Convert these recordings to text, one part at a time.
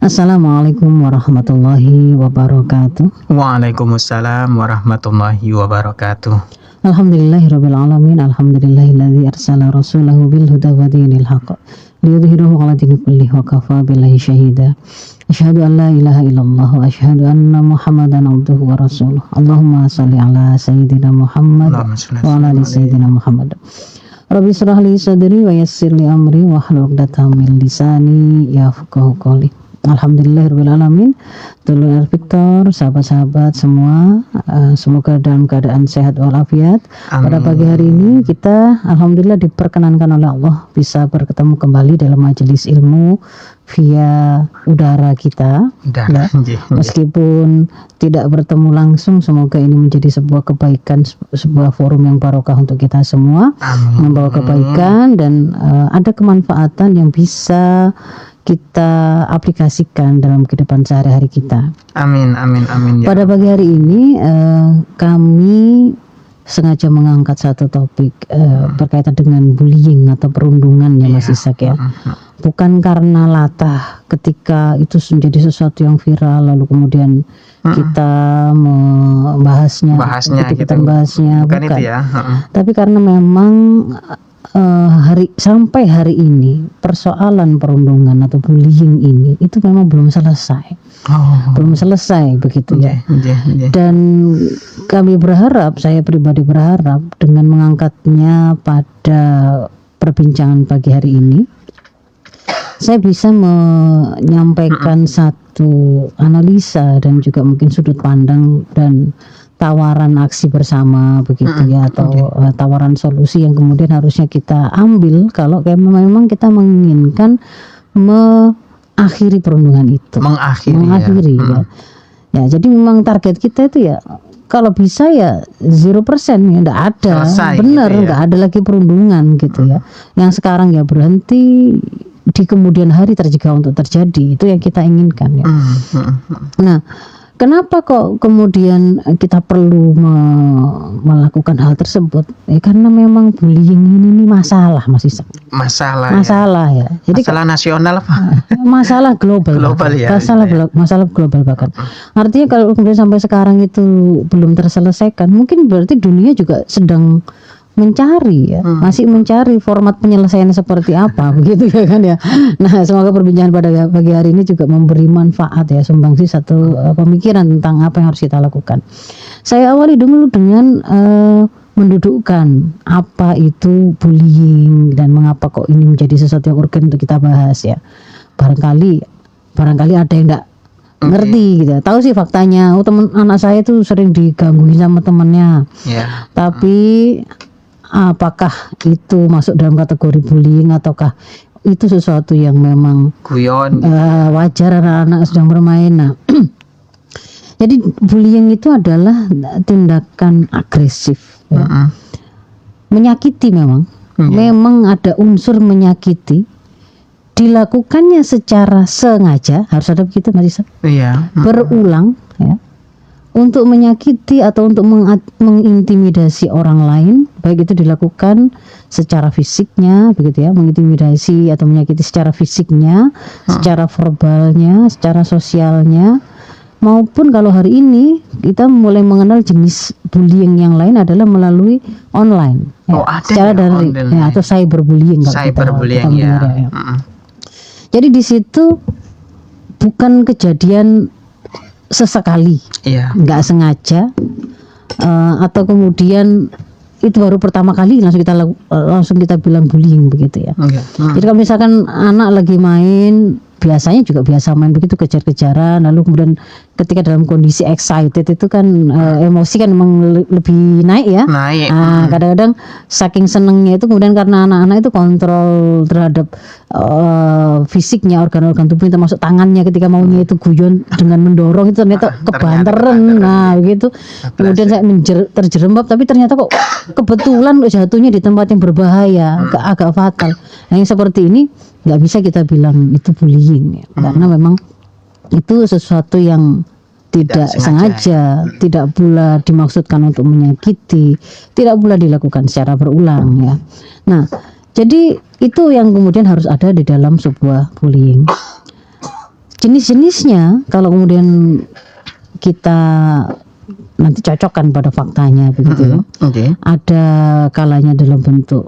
Assalamualaikum warahmatullahi wabarakatuh. Waalaikumsalam warahmatullahi wabarakatuh. Alhamdulillahirabbil alamin. Alhamdulillahilladzi arsala rasulahu bil huda wa dinil haqq liyudhhirahu 'ala dini kullihi wa kafa billahi syahida. Asyhadu an la ilaha illallah wa asyhadu anna Muhammadan abduhu wa rasuluh. Allahumma shalli ala sayyidina Muhammad wa ala ali sayyidina Muhammad. Rabbi shrah li sadri wa yassir li amri wa hlul 'uqdatam min lisani yafqahu qawli. Alhamdulillahirrahmanirrahim. Dulur Victor, sahabat-sahabat semua, semoga dalam keadaan sehat walafiat. Pada pagi hari ini kita alhamdulillah diperkenankan oleh Allah bisa bertemu kembali dalam majelis ilmu via udara kita. Ya. Meskipun tidak bertemu langsung, semoga ini menjadi sebuah kebaikan, sebuah forum yang barokah untuk kita semua. Membawa kebaikan dan ada kemanfaatan yang bisa kita aplikasikan dalam kehidupan sehari-hari kita. Amin, amin, amin. Ya. Pada pagi hari ini kami sengaja mengangkat satu topik berkaitan dengan bullying atau perundungan ya Mas Ishak ya. Bukan karena latah ketika itu menjadi sesuatu yang viral lalu kemudian kita membahasnya, bukan. Itu ya. Tapi karena memang sampai hari ini persoalan perundungan atau bullying ini itu memang belum selesai, begitu ya. Dan kami berharap, saya pribadi berharap dengan mengangkatnya pada perbincangan pagi hari ini, saya bisa menyampaikan satu analisa dan juga mungkin sudut pandang dan tawaran aksi bersama begitu ya, atau tawaran solusi yang kemudian harusnya kita ambil kalau memang kita menginginkan mengakhiri perundungan itu, mengakhiri ya. Ya, jadi memang target kita itu ya kalau bisa ya 0% ya, enggak ada, benar gitu ya. Enggak ada lagi perundungan gitu ya. Yang sekarang ya berhenti, di kemudian hari tercegah untuk terjadi, itu yang kita inginkan ya. Nah, kenapa kok kemudian kita perlu melakukan hal tersebut? Ya, karena memang bullying ini masalah, Mas Ishak. Masalah ya. Jadi masalah nasional apa? Masalah global ya. Masalah global bahkan. Artinya kalau kemudian sampai sekarang itu belum terselesaikan, mungkin berarti dunia juga sedang mencari ya, masih mencari format penyelesaiannya seperti apa begitu ya kan ya. Nah, semoga perbincangan pada pagi hari ini juga memberi manfaat ya, sumbangsi satu pemikiran tentang apa yang harus kita lakukan. Saya awali dulu dengan mendudukkan apa itu bullying dan mengapa kok ini menjadi sesuatu yang urgen untuk kita bahas ya. Barangkali ada yang enggak ngerti gitu. Tahu sih faktanya, anak saya tuh sering digangguin sama temannya. Tapi apakah itu masuk dalam kategori bullying ataukah itu sesuatu yang memang guyon wajar anak-anak sedang bermain. Nah, jadi bullying itu adalah tindakan agresif ya. Menyakiti memang ada unsur menyakiti, dilakukannya secara sengaja, harus ada begitu Mas Ishak? Berulang ya, untuk menyakiti atau untuk mengintimidasi orang lain, baik itu dilakukan secara fisiknya begitu ya, mengintimidasi atau menyakiti secara fisiknya, secara verbalnya, secara sosialnya, maupun kalau hari ini kita mulai mengenal jenis bullying yang lain adalah melalui online ya, secara daring ya, atau cyberbullying kalau kita ya. Jadi di situ bukan kejadian sesekali, nggak sengaja, atau kemudian itu baru pertama kali langsung kita bilang bullying begitu ya. Jadi kalau misalkan anak lagi main, biasanya juga biasa main begitu, kejar-kejaran, lalu kemudian ketika dalam kondisi excited itu kan emosi kan memang lebih naik ya. Kadang-kadang saking senengnya itu kemudian karena anak-anak itu kontrol terhadap fisiknya, organ-organ tubuhnya termasuk tangannya, ketika maunya itu guyon dengan mendorong itu ternyata kebanteran. Nah begitu, kemudian saya terjerembab, tapi ternyata kok kebetulan jatuhnya di tempat yang berbahaya, agak fatal. Nah, yang seperti ini nggak bisa kita bilang itu bullying ya, karena memang itu sesuatu yang tidak sengaja, tidak pula dimaksudkan untuk menyakiti, tidak pula dilakukan secara berulang ya. Nah, jadi itu yang kemudian harus ada di dalam sebuah bullying. jenis-jenisnya kalau kemudian kita nanti cocokkan pada faktanya begitu ya. Oke. Ada kalanya dalam bentuk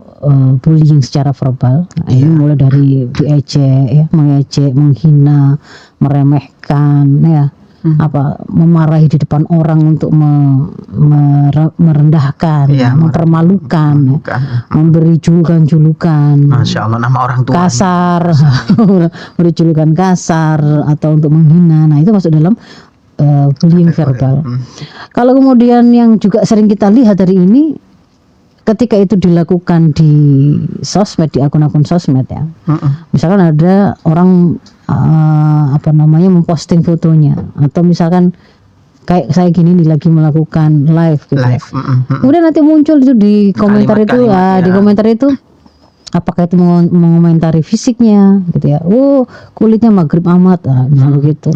bullying secara verbal. Nah, ini mulai dari diejek ya, mengejek, menghina, meremehkan ya. Memarahi di depan orang untuk merendahkan, mempermalukan, memberi julukan-julukan. Masya Allah, nama orang tua kasar, beri julukan kasar atau untuk menghina. Nah, itu masuk dalam bullying verbal. Kalau kemudian yang juga sering kita lihat hari ini, ketika itu dilakukan di sosmed, di akun-akun sosmed ya, misalkan ada orang memposting fotonya, atau misalkan kayak saya gini nih lagi melakukan live gitu. Kemudian nanti muncul itu di komentar di komentar itu apakah itu mengomentari fisiknya gitu ya, kulitnya maghrib amat misalnya gitu.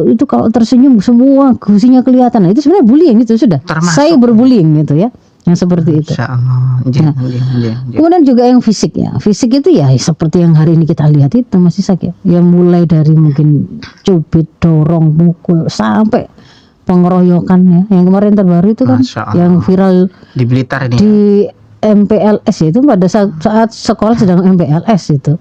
Itu kalau tersenyum semua gusinya kelihatan. Nah, itu sebenarnya bullying, itu sudah cyberbullying gitu ya, yang seperti itu. Kemudian juga yang fisik ya, fisik itu ya seperti yang hari ini kita lihat itu masih sakit yang mulai dari mungkin cubit, dorong, mukul sampai pengeroyokan ya. Yang kemarin terbaru itu kan yang viral di Blitar ini, di MPLS itu pada saat sekolah sedang MPLS itu.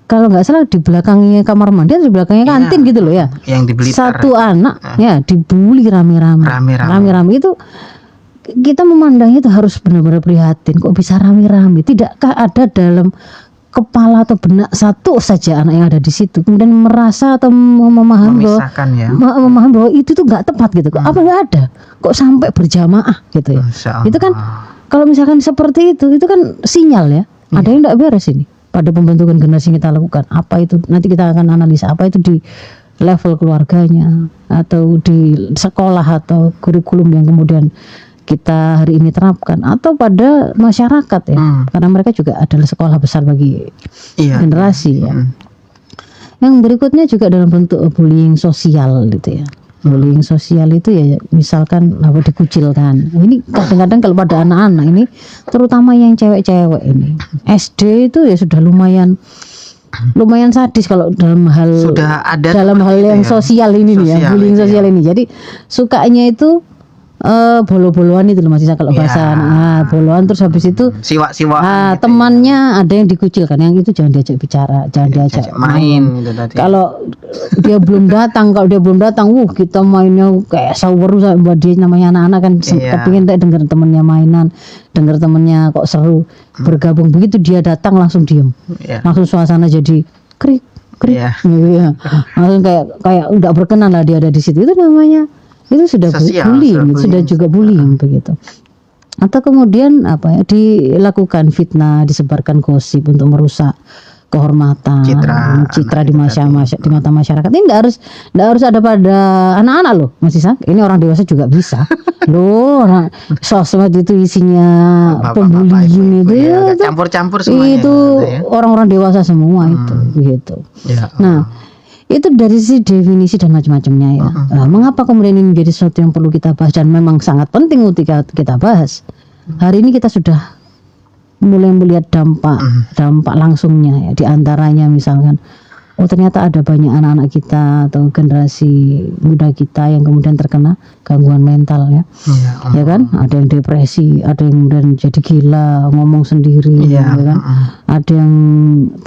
Kalau nggak salah di belakangnya kamar mandi atau di belakangnya kantin gitu loh ya. Yang di Blitar. Satu anak ya dibully rame-rame. Itu kita memandangnya itu harus benar-benar prihatin. Kok bisa rame-rame? Tidakkah ada dalam kepala atau benak satu saja anak yang ada di situ kemudian merasa atau memahami bahwa itu tuh nggak tepat gitu. Kok apa nggak ada? Kok sampai berjamaah gitu ya? Itu kan kalau misalkan seperti itu kan sinyal ya, ada yang tidak beres ini pada pembentukan generasi yang kita lakukan. Apa itu nanti kita akan analisa, apa itu di level keluarganya atau di sekolah atau kurikulum yang kemudian kita hari ini terapkan, atau pada masyarakat ya, karena mereka juga adalah sekolah besar bagi generasi ya. Yang berikutnya juga dalam bentuk bullying sosial gitu ya. Bullying sosial itu ya misalkan dikucilkan. Ini kadang-kadang kalau pada anak-anak ini, terutama yang cewek-cewek ini, SD itu ya sudah lumayan sadis kalau dalam hal yang sosial ini nih ya, bullying sosial ini. Jadi sukanya itu bolo-boloan itu loh masih kalau bahasa boloan, terus habis itu siwak-siwak temannya ada yang dikucilkan, yang itu jangan diajak bicara, jangan diajak main gitu tadi. Kalau dia belum datang kita mainnya kayak saweru buat dia, namanya anak-anak kan kepingin dengar temennya mainan, dengar temennya kok seru, bergabung. Begitu dia datang langsung diem, langsung suasana jadi krik gitu ya. Langsung kayak udah berkenan lah dia ada di situ. Itu namanya itu sudah bullying, sudah juga bullying begitu. Atau kemudian dilakukan fitnah, disebarkan gosip untuk merusak kehormatan, citra di mata masyarakat. Ini enggak harus ada pada anak-anak loh, Mas Isa. Ini orang dewasa juga bisa. Loh, sosmed itu isinya pembulian itu campur-campur semuanya. Itu orang-orang dewasa semua itu begitu. Nah, itu dari sisi definisi dan macam-macamnya ya. Nah, mengapa kemudian ini menjadi sesuatu yang perlu kita bahas dan memang sangat penting untuk kita bahas. Hari ini kita sudah mulai melihat dampak langsungnya ya, di antaranya misalkan ternyata ada banyak anak-anak kita atau generasi muda kita yang kemudian terkena gangguan mental ya. Ya kan? Ada yang depresi, ada yang kemudian jadi gila, ngomong sendiri ya kan? Ada yang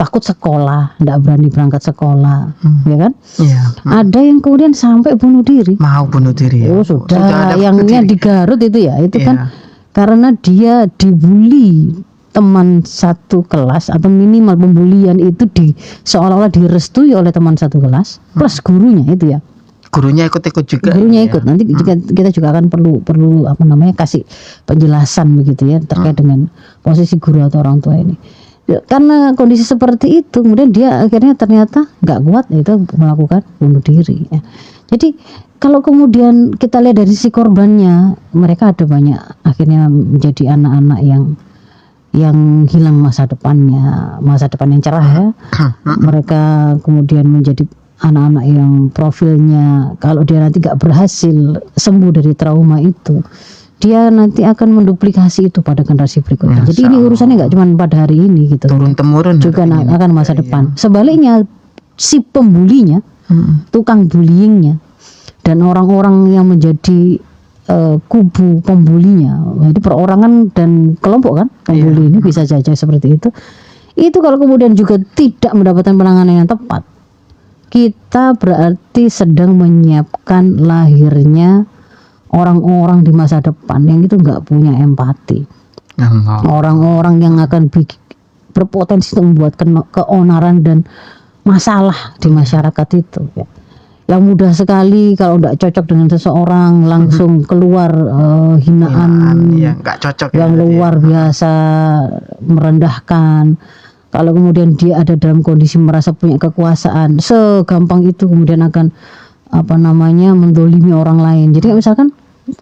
takut sekolah, tidak berani berangkat sekolah, ya kan? Ada yang kemudian sampai bunuh diri. Mau bunuh diri ya. Sudah yang di Garut itu ya, itu kan karena dia dibully teman satu kelas, atau minimal pembulian itu seolah-olah direstui oleh teman satu kelas plus gurunya itu ya. Gurunya ikut juga. Nanti kita juga akan perlu kasih penjelasan begitu ya terkait dengan posisi guru atau orang tua ini. Karena kondisi seperti itu kemudian dia akhirnya ternyata nggak kuat itu melakukan bunuh diri ya. Jadi kalau kemudian kita lihat dari sisi korbannya, mereka ada banyak akhirnya menjadi anak-anak yang hilang masa depan yang cerah ya. Mereka kemudian menjadi anak-anak yang profilnya kalau dia nanti gak berhasil sembuh dari trauma itu, dia nanti akan menduplikasi itu pada generasi berikutnya. Jadi ini urusannya gak cuma pada hari ini gitu, turun temurun juga akan masa depan. Sebaliknya si pembulinya, tukang bullyingnya, dan orang-orang yang menjadi kubu pembulinya. Jadi perorangan dan kelompok kan pembuli ini bisa saja seperti itu. Itu kalau kemudian juga tidak mendapatkan penanganan yang tepat, kita berarti sedang menyiapkan lahirnya orang-orang di masa depan yang itu nggak punya empati. Orang-orang yang akan berpotensi untuk membuat keonaran dan masalah di masyarakat itu ya. Yang mudah sekali kalau tidak cocok dengan seseorang langsung keluar hinaan yang nggak cocok yang luar biasa, merendahkan. Kalau kemudian dia ada dalam kondisi merasa punya kekuasaan, segampang itu kemudian akan mendolimi orang lain. Jadi misalkan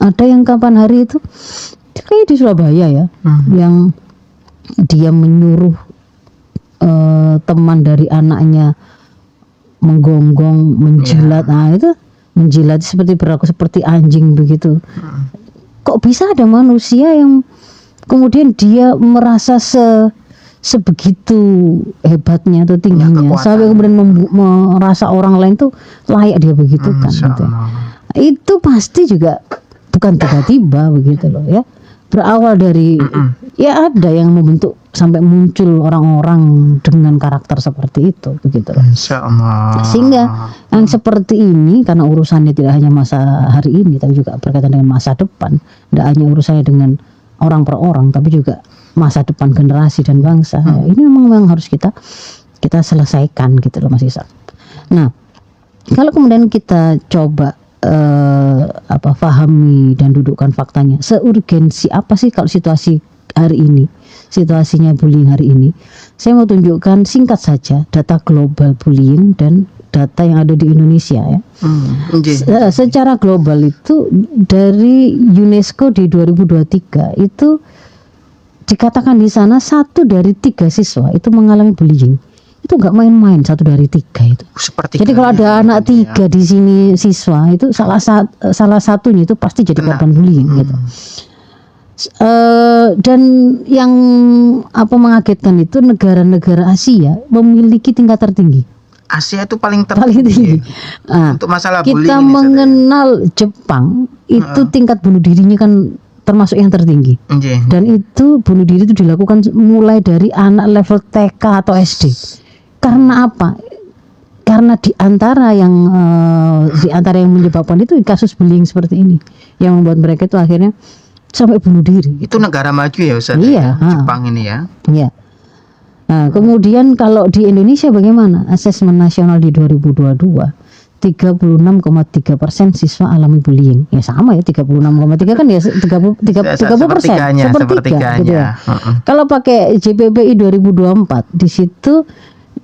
ada yang kapan hari itu kayak di Surabaya ya, yang dia menyuruh teman dari anaknya menggonggong, menjilat. Nah itu menjilat seperti berlaku seperti anjing begitu. Kok bisa ada manusia yang kemudian dia merasa sebegitu hebatnya atau tingginya sampai kemudian merasa orang lain tuh layak dia begitu kan gitu. Itu pasti juga bukan tiba-tiba begitu loh ya. Berawal dari ya ada yang membentuk sampai muncul orang-orang dengan karakter seperti itu begitu loh. Sehingga yang seperti ini, karena urusannya tidak hanya masa hari ini tapi juga berkaitan dengan masa depan, tidak hanya urusannya dengan orang per orang tapi juga masa depan generasi dan bangsa. Ini memang harus kita selesaikan gitu loh Mas Isa. Nah, kalau kemudian kita coba pahami dan dudukkan faktanya, seurgensi apa sih kalau situasi hari ini, situasinya bullying hari ini. Saya mau tunjukkan singkat saja data global bullying dan data yang ada di Indonesia ya. Secara global itu dari UNESCO di 2023 itu dikatakan di sana 1 dari 3 siswa itu mengalami bullying. Itu nggak main-main, 1 dari 3 itu. Jadi kalau ada anak 3 di sini siswa itu salah satunya itu pasti jadi korban bullying gitu. Dan yang mengagetkan itu negara-negara Asia memiliki tingkat tertinggi. Asia itu paling tinggi. Nah, untuk masalah kita bullying mengenal Jepang itu tingkat bunuh dirinya kan termasuk yang tertinggi. Dan itu bunuh diri itu dilakukan mulai dari anak level TK atau SD. Karena apa? Karena di antara yang menyebabkan itu kasus bullying seperti ini yang membuat mereka itu akhirnya sampai bunuh diri. Itu negara maju ya Ustaz? Iya, Jepang ini ya. Iya. Nah, kemudian kalau di Indonesia bagaimana? Asesmen nasional di 2022, 36,3% siswa alami bullying. Ya sama ya, 36,3 kan ya 30%, sepertiga gitu ya. Kalau pakai JPBI 2024 di situ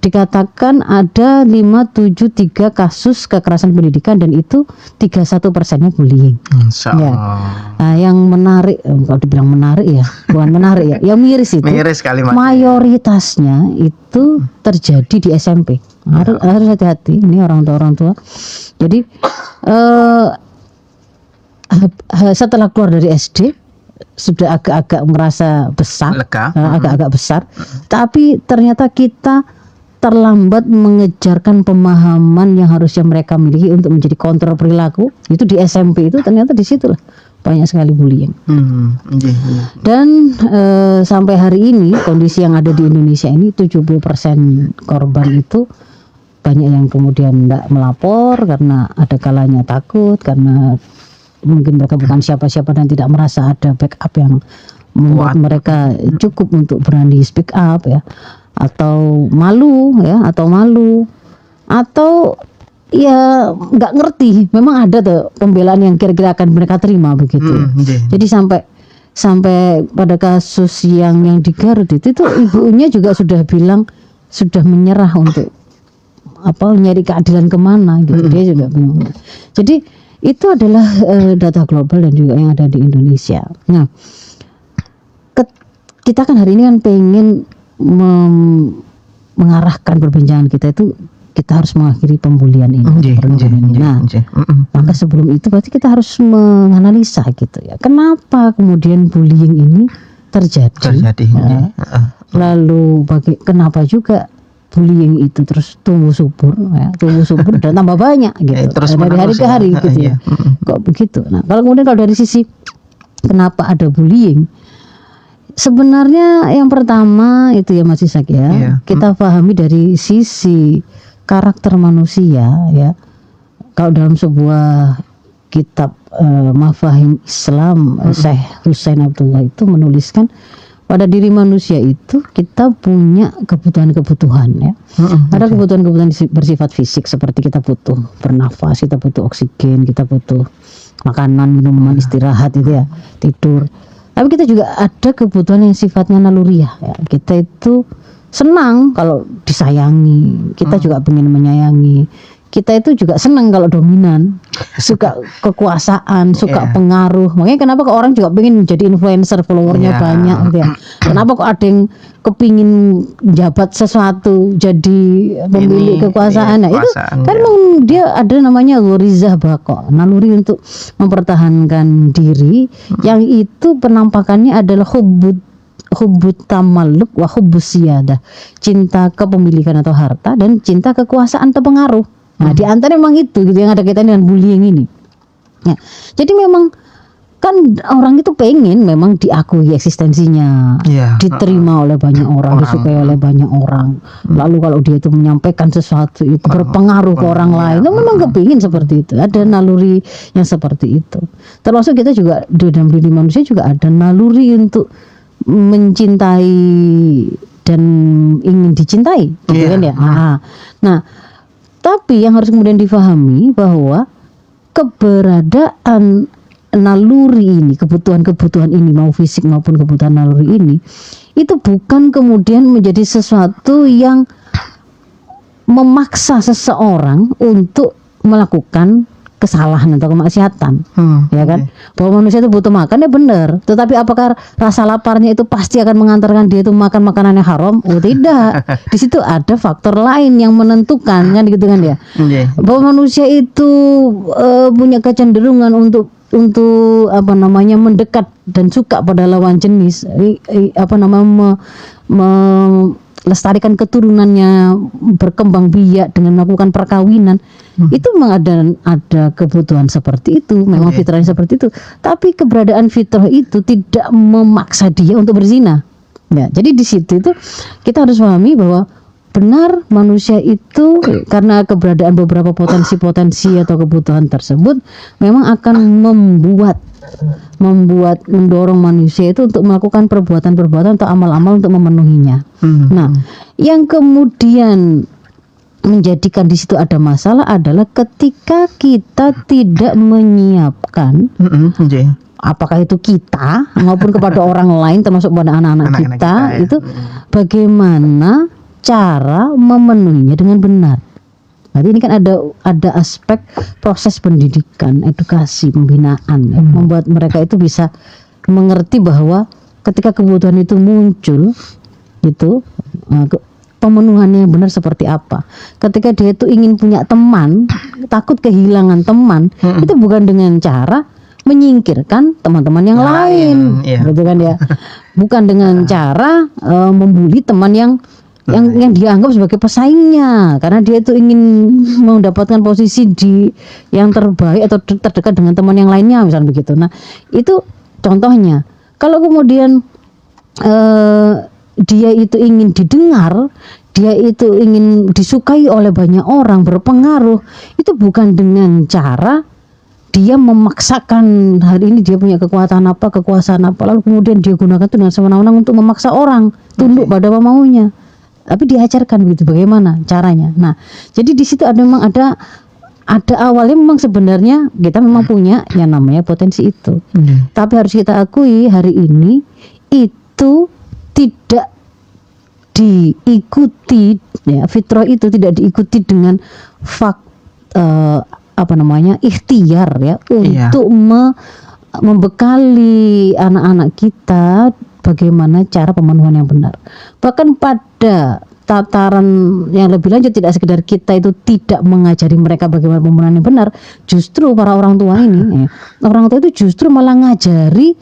dikatakan ada 573 kasus kekerasan pendidikan dan itu 31%-nya bullying. Ya. Nah, yang menarik, kalau dibilang menarik ya, bukan menarik ya, yang miris itu. Miris kalimatnya. Mayoritasnya itu terjadi di SMP. Harus hati-hati, ini orang tua. Jadi setelah keluar dari SD sudah agak-agak merasa besar, agak-agak besar, tapi ternyata kita terlambat mengejarkan pemahaman yang harusnya mereka miliki untuk menjadi kontrol perilaku. Itu di SMP itu ternyata di situlah banyak sekali bullying. Dan sampai hari ini kondisi yang ada di Indonesia ini 70% korban itu banyak yang kemudian tidak melapor karena ada kalanya takut, karena mungkin mereka bukan siapa-siapa dan tidak merasa ada backup yang membuat mereka cukup untuk berani speak up ya. Atau malu atau ya nggak ngerti. Memang ada tuh pembelaan yang kira-kira akan mereka terima begitu. Jadi sampai pada kasus yang di Garut itu ibunya juga sudah bilang sudah menyerah untuk nyari keadilan kemana gitu. Dia juga bingung. Jadi itu adalah data global dan juga yang ada di Indonesia. Nah, kita kan hari ini kan pengen mengarahkan perbincangan kita itu, kita harus mengakhiri pembulian ini. Maka sebelum itu berarti kita harus menganalisa gitu ya, kenapa kemudian bullying ini terjadi. Lalu kenapa juga bullying itu terus tumbuh subur dan tambah banyak gitu. Terus dari hari ke hari gitu ya. Kok begitu? Nah, kalau dari sisi kenapa ada bullying? Sebenarnya yang pertama itu ya Mas Ishak ya, kita pahami dari sisi karakter manusia ya. Kalau dalam sebuah kitab Mafahim Islam, Syekh Husain Abdullah itu menuliskan pada diri manusia itu kita punya kebutuhan-kebutuhan ya. Ada kebutuhan-kebutuhan bersifat fisik seperti kita butuh bernafas, kita butuh oksigen, kita butuh makanan, minuman, istirahat itu ya, tidur. Tapi kita juga ada kebutuhan yang sifatnya naluriah ya. Kita itu senang kalau disayangi, kita juga pengen menyayangi. Kita itu juga senang kalau dominan, suka kekuasaan, suka pengaruh. Makanya kenapa kok orang juga pengen jadi influencer, followernya banyak gitu ya. Kenapa kok ada yang kepingin jabat sesuatu, jadi pemilik kekuasaan. Nah itu kan dia ada namanya ghorizah baqo, naluri untuk mempertahankan diri, yang itu penampakannya adalah hubbut tamalluk wa hubbus siyadah, cinta kepemilikan atau harta dan cinta kekuasaan atau pengaruh. Nah, di antara memang itu gitu yang ada kaitannya dengan bullying ini. Ya. Jadi memang kan orang itu pengen memang diakui eksistensinya, diterima oleh banyak orang, disukai oleh banyak orang. Lalu kalau dia itu menyampaikan sesuatu itu berpengaruh ke orang lain, itu memang kepingin seperti itu. Ada naluri yang seperti itu. Termasuk kita juga di dalam diri manusia juga ada naluri untuk mencintai dan ingin dicintai, gitu kan ya. Nah, tapi yang harus kemudian difahami bahwa keberadaan naluri ini, kebutuhan-kebutuhan ini, mau fisik maupun kebutuhan naluri ini, itu bukan kemudian menjadi sesuatu yang memaksa seseorang untuk melakukan kesalahan atau kemaksiatan, ya kan? Bahwa manusia itu butuh makan ya benar, tetapi apakah rasa laparnya itu pasti akan mengantarkan dia itu makan makanan yang haram? Oh tidak, di situ ada faktor lain yang menentukan kan gitu kan ya. Bahwa manusia itu punya kecenderungan untuk mendekat dan suka pada lawan jenis, melestarikan keturunannya, berkembang biak dengan melakukan perkawinan. Itu memang ada kebutuhan seperti itu, memang fitrahnya seperti itu. Tapi keberadaan fitrah itu tidak memaksa dia untuk berzina. Ya, jadi di situ itu kita harus pahami bahwa benar manusia itu karena keberadaan beberapa potensi-potensi atau kebutuhan tersebut memang akan mendorong manusia itu untuk melakukan perbuatan-perbuatan atau amal-amal untuk memenuhinya. Nah, yang kemudian menjadikan di situ ada masalah adalah ketika kita tidak menyiapkan, apakah itu kita maupun kepada orang lain termasuk pada anak-anak kita itu bagaimana cara memenuhinya dengan benar. Berarti ini kan ada aspek proses pendidikan, edukasi, pembinaan, membuat mereka itu bisa mengerti bahwa ketika kebutuhan itu muncul, itu pemenuhannya yang benar seperti apa. Ketika dia itu ingin punya teman, takut kehilangan teman, itu bukan dengan cara menyingkirkan teman-teman yang lain, gitu kan ya. Bukan dengan cara membuli teman yang dia anggap sebagai pesaingnya karena dia itu ingin mendapatkan posisi yang terbaik atau terdekat dengan teman yang lainnya misalnya begitu. Nah itu contohnya. Kalau kemudian dia itu ingin didengar, dia itu ingin disukai oleh banyak orang, berpengaruh, itu bukan dengan cara dia memaksakan hari ini dia punya kekuasaan apa lalu kemudian dia gunakan itu dengan semena-mena untuk memaksa orang tunduk pada maunya. Tapi diajarkan begitu bagaimana caranya. Nah, jadi di situ memang ada awalnya memang sebenarnya kita memang punya yang namanya potensi itu. Tapi harus kita akui hari ini itu tidak diikuti ya, fitrah itu tidak diikuti dengan ikhtiar ya untuk membekali anak-anak kita bagaimana cara pemenuhan yang benar. Bahkan pada tataran yang lebih lanjut, tidak sekedar kita itu tidak mengajari mereka bagaimana pemenuhan yang benar, justru para orang tua ini, orang tua itu justru malah ngajari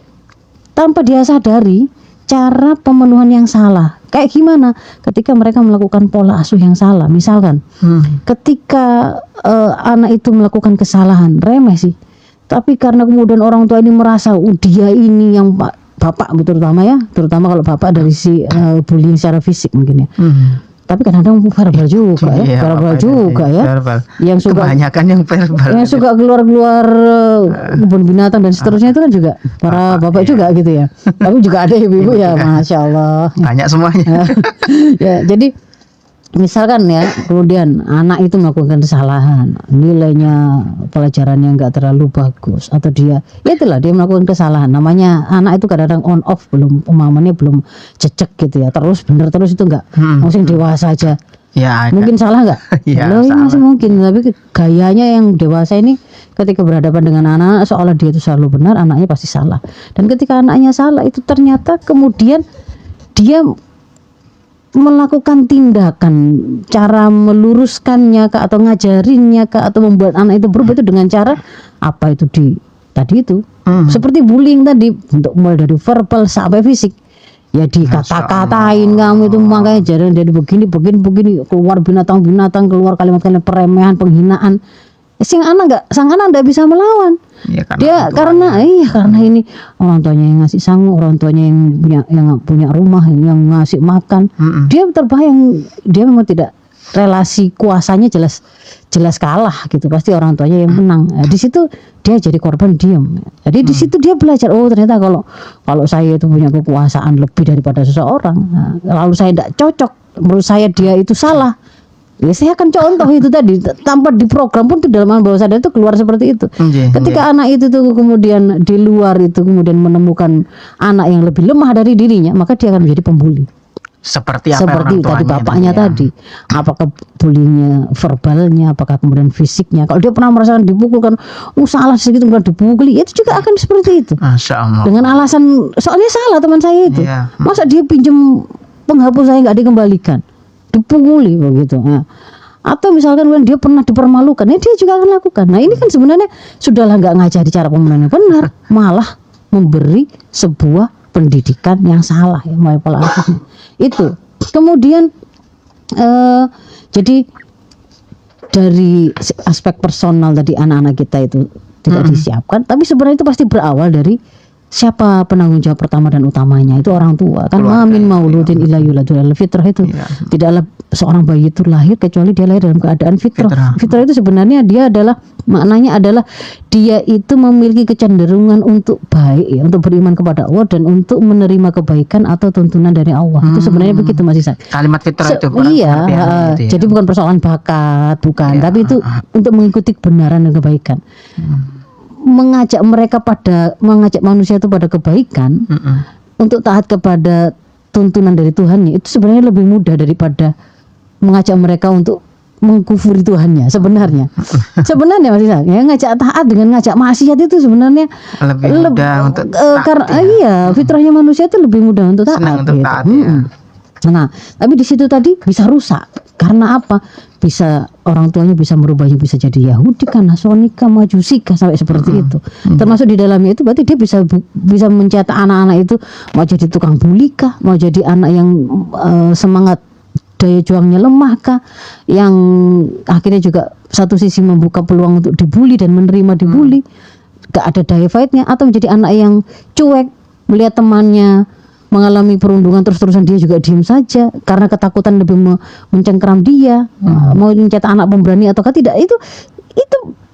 tanpa dia sadari cara pemenuhan yang salah. Kayak gimana? Ketika mereka melakukan pola asuh yang salah, misalkan ketika anak itu melakukan kesalahan remeh sih, tapi karena kemudian orang tua ini merasa dia ini yang bapak terutama kalau bapak dari si bullying secara fisik mungkin ya. Tapi kadang-kadang verbal juga ya, verbal juga ya. Verbal. Yang suka kebanyakan yang verbal. Yang suka keluar-keluar kebun binatang dan seterusnya itu kan juga para bapak juga gitu ya. Tapi juga ada ibu-ibu ya, masya Allah. Banyak semuanya. Ya, jadi misalkan ya, kemudian anak itu melakukan kesalahan, nilainya pelajarannya nggak terlalu bagus, atau dia melakukan kesalahan. Namanya anak itu kadang-kadang on off, belum pemahamannya belum cecek gitu ya. Terus bener terus itu nggak, mungkin dewasa aja. Ya, mungkin salah nggak? Ya, Loh, ini masih mungkin, tapi gayanya yang dewasa ini ketika berhadapan dengan anak seolah dia itu selalu benar, anaknya pasti salah. Dan ketika anaknya salah itu ternyata kemudian dia melakukan tindakan, cara meluruskannya atau ngajarinnya atau membuat anak itu berubah itu dengan cara apa itu tadi itu seperti bullying tadi, untuk mulai dari verbal sampai fisik ya, dikata-katain kamu itu, makanya jangan jadi begini, keluar binatang-binatang, keluar kalimat-kalimat peremehan, penghinaan. Sang anak nggak bisa melawan. Ya, karena ini orang tuanya yang ngasih sangu, orang tuanya yang punya rumah, yang ngasih makan. Dia terbayang, dia memang tidak, relasi kuasanya jelas kalah gitu, pasti orang tuanya yang menang. Nah, di situ dia jadi korban diam. Jadi di situ dia belajar, oh ternyata kalau saya itu punya kekuasaan lebih daripada seseorang, lalu saya tidak cocok, menurut saya dia itu salah. Ya saya akan contoh itu tadi, tanpa diprogram pun itu dalam alam bawah sadar itu keluar seperti itu. Ketika anak itu tuh kemudian di luar itu kemudian menemukan anak yang lebih lemah dari dirinya, maka dia akan menjadi pembuli. Seperti tadi bapaknya tadi, apakah bullyingnya verbalnya, apakah kemudian fisiknya. Kalau dia pernah merasakan dipukul kan, salah sedikit kemudian dipukuli, itu juga akan seperti itu. Masya Allah. Dengan alasan soalnya salah teman saya itu, masa dia pinjam penghapus saya nggak dikembalikan, dipukuli begitu. Nah, atau misalkan when dia pernah dipermalukan, ya dia juga akan lakukan. Nah ini kan sebenarnya sudahlah nggak ngajari cara pembenaran yang benar, malah memberi sebuah pendidikan yang salah ya, mulai pola asuhnya itu. Kemudian jadi dari aspek personal tadi, anak-anak kita itu tidak disiapkan, tapi sebenarnya itu pasti berawal dari siapa penanggung jawab pertama dan utamanya, itu orang tua kan. Mamin mauludin illa yuladu alal fitrah itu tidaklah seorang bayi itu lahir kecuali dia lahir dalam keadaan fitrah. Fitrah itu sebenarnya maknanya adalah dia itu memiliki kecenderungan untuk baik ya, untuk beriman kepada Allah dan untuk menerima kebaikan atau tuntunan dari Allah. Itu sebenarnya begitu Mas Isan. Kalimat fitrah itu jadi bukan persoalan bakat, bukan, tapi itu untuk mengikuti kebenaran dan kebaikan. Mengajak manusia itu pada kebaikan, untuk taat kepada tuntunan dari Tuhannya, itu sebenarnya lebih mudah daripada mengajak mereka untuk mengkufuri Tuhannya sebenarnya. Sebenarnya Mas Isa, ya, ngajak taat dengan ngajak maksiat itu sebenarnya lebih mudah untuk karena fitrahnya manusia itu lebih mudah untuk taat. Taat ya. Nah, tapi di situ tadi bisa rusak. Karena apa? Bisa orang tuanya bisa merubahnya, bisa jadi Yahudi kan, Nasrani kan, Majusi kan, sampai seperti itu. Termasuk di dalamnya itu berarti dia bisa mencetak anak-anak itu mau jadi tukang bully kah, mau jadi anak yang semangat daya juangnya lemah kah, yang akhirnya juga satu sisi membuka peluang untuk dibully dan menerima dibully, gak ada daya fight-nya, atau menjadi anak yang cuek melihat temannya mengalami perundungan terus-terusan, dia juga diam saja karena ketakutan lebih mencengkeram dia. Mau mencetak anak pemberani ataukah tidak, itu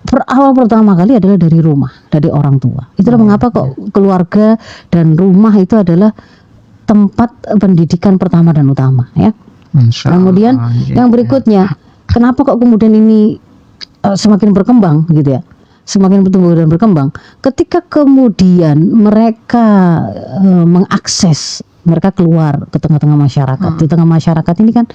berawal pertama kali adalah dari rumah, dari orang tua. Itulah mengapa kok keluarga dan rumah itu adalah tempat pendidikan pertama dan utama ya. Kemudian yang berikutnya, kenapa kok kemudian ini semakin berkembang gitu ya, semakin bertumbuh dan berkembang ketika kemudian mereka mengakses, mereka keluar ke tengah-tengah masyarakat. Di tengah masyarakat ini kan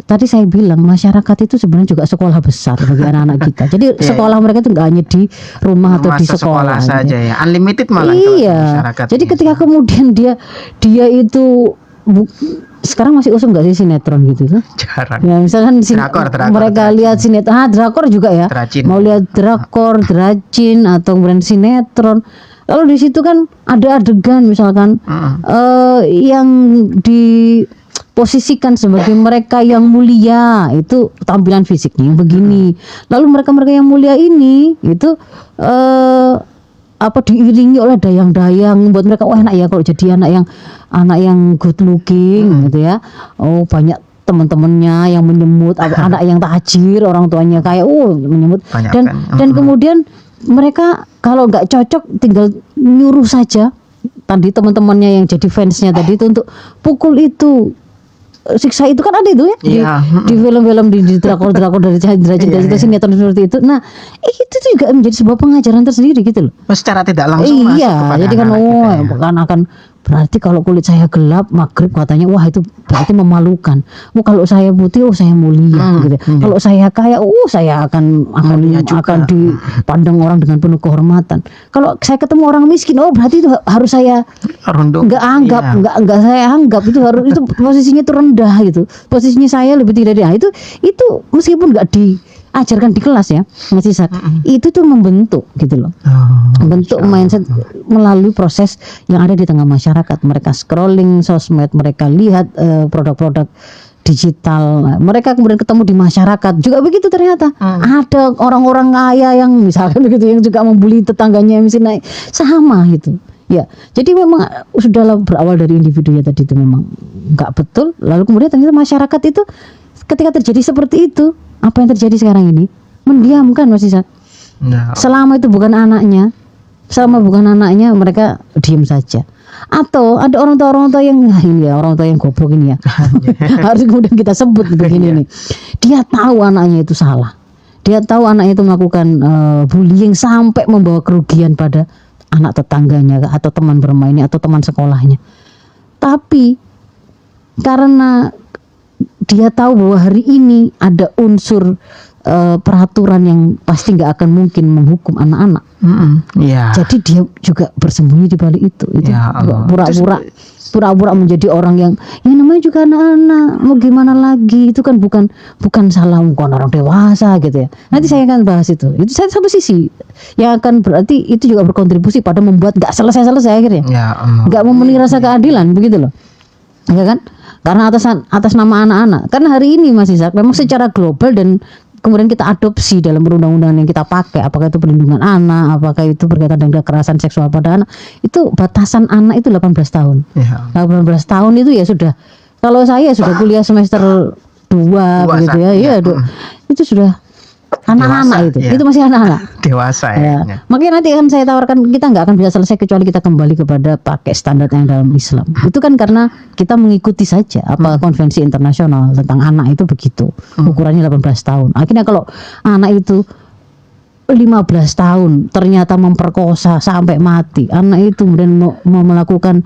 tadi saya bilang, masyarakat itu sebenarnya juga sekolah besar bagi anak-anak kita. Jadi sekolah mereka itu nggak hanya di rumah atau di sekolah saja ya, unlimited malah. Masyarakat. Jadi ketika kemudian dia itu sekarang masih usum nggak sih sinetron gitu tuh? Jarang. Ya misalkan drakor, mereka lihat sinetron, drakor juga ya. Dracin. Mau lihat drakor, dracin atau kemudian sinetron. Lalu di situ kan ada adegan misalkan yang diposisikan sebagai mereka yang mulia, itu tampilan fisiknya yang begini. Lalu mereka-mereka yang mulia ini itu diiringi oleh dayang-dayang, buat mereka enak ya kalau jadi anak yang good looking gitu ya. Oh, banyak teman-temannya yang menyebut anak yang tajir, orang tuanya kayak menyebut. Dan kemudian mereka kalau nggak cocok tinggal nyuruh saja tadi teman-temannya yang jadi fansnya tadi itu untuk pukul itu, siksa itu kan ada itu ya di film-film di drakor-drakor dari cerita sinetron seperti itu. Nah itu juga menjadi sebuah pengajaran tersendiri gitu loh. Secara tidak langsung jadi kan akan berarti kalau kulit saya gelap maghrib katanya wah itu berarti memalukan. Kalau saya putih saya mulia gitu. Kalau saya kaya saya akan dipandang orang dengan penuh kehormatan. Kalau saya ketemu orang miskin berarti itu harus saya nggak saya anggap itu posisinya itu rendah gitu. Posisinya saya lebih tinggi dari itu meskipun nggak diajarkan di kelas ya masih itu tuh membentuk gitu loh. Membentuk mindset melalui proses yang ada di tengah masyarakat. Mereka scrolling sosmed, mereka lihat produk-produk digital, mereka kemudian ketemu di masyarakat juga begitu. Ternyata ada orang-orang kaya yang misalkan begitu yang juga membuli tetangganya misalnya sama gitu ya. Jadi memang sudahlah berawal dari individu ya tadi itu memang nggak betul. Lalu kemudian ternyata masyarakat itu ketika terjadi seperti itu, apa yang terjadi sekarang ini? Mendiamkan Mas Isan. Selama itu bukan anaknya, mereka diam saja. Atau ada orang tua yang orang tua yang goblok ini ya. Harus kemudian kita sebut begini nih. Dia tahu anaknya itu salah. Dia tahu anaknya itu melakukan bullying sampai membawa kerugian pada anak tetangganya atau teman bermainnya atau teman sekolahnya. Tapi karena dia tahu bahwa hari ini ada unsur peraturan yang pasti nggak akan mungkin menghukum anak-anak. Jadi dia juga bersembunyi di balik itu pura-pura menjadi orang yang namanya juga anak-anak, mau gimana lagi, itu kan bukan salah orang dewasa gitu ya. Nanti saya akan bahas itu saya satu sisi yang akan berarti itu juga berkontribusi pada membuat nggak selesai akhirnya, nggak memenuhi rasa keadilan begitu loh, ya kan? Karena atas nama anak-anak. Karena hari ini Mas Ishak memang secara global dan kemudian kita adopsi dalam perundang-undangan yang kita pakai, apakah itu perlindungan anak, apakah itu berkaitan dengan kekerasan seksual pada anak, itu batasan anak itu 18 tahun. 18 tahun itu ya sudah, kalau saya sudah kuliah semester 2 begitu ya, itu sudah anak-anak itu masih anak-anak dewasa ya. Makanya nanti akan saya tawarkan, kita nggak akan bisa selesai kecuali kita kembali kepada pakai standar yang dalam Islam. Itu kan karena kita mengikuti saja apa konvensi internasional tentang anak itu begitu, ukurannya 18 tahun. Akhirnya kalau anak itu 15 tahun ternyata memperkosa sampai mati, anak itu kemudian mau melakukan